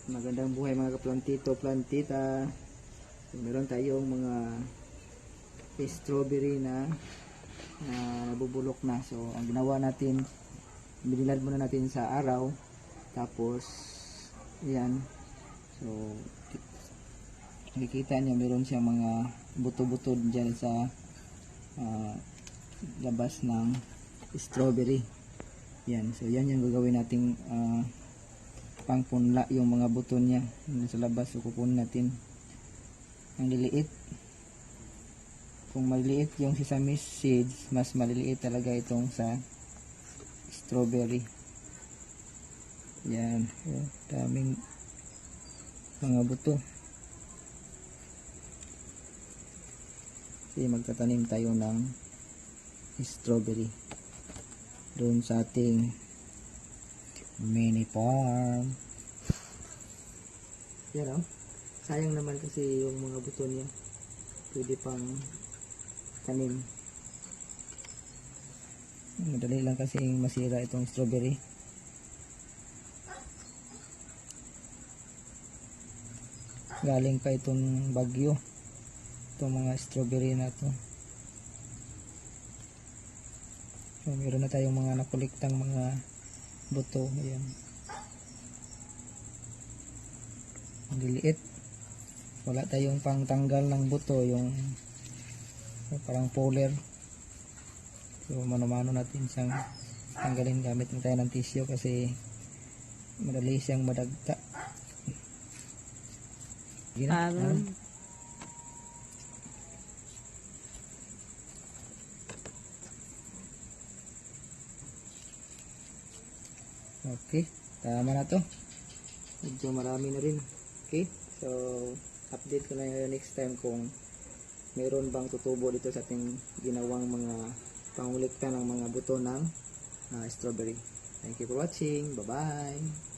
Magandang buhay mga kaplantito, plantita. So, meron tayong mga strawberry na nabubulok na. So ang ginawa natin, binilad muna natin sa araw, tapos yan. So nakikita niyo meron siyang mga buto-buto dyan sa labas ng strawberry. Yan, so yan yung gagawin nating pangpunla yung mga buto niya sa labas. So kukunin natin ang liliit. Kung maliliit yung sesame seeds, mas maliliit talaga itong sa strawberry. Yan, so, daming mga buto. Kasi magtatanim tayo ng strawberry doon sa ating mini farm. Yan, sayang naman kasi yung mga buto niya, pwede pang tanim. Madali lang kasi masira itong strawberry. Galing pa itong bagyo itong mga strawberry na to. So meron na tayong mga nakuliktang mga buto. Ayan, ang liliit. Wala tayong pangtanggal ng buto, yung parang poler. So mano-mano natin siyang tanggalin gamit tayo ng tissue kasi madali siyang madagta. Okay, tama na to. Medyo marami na rin. Okay, so update ko na yung next time kung meron bang tutubo dito sa ating ginawang mga pangulikta ng mga buto ng strawberry. Thank you for watching. Bye bye.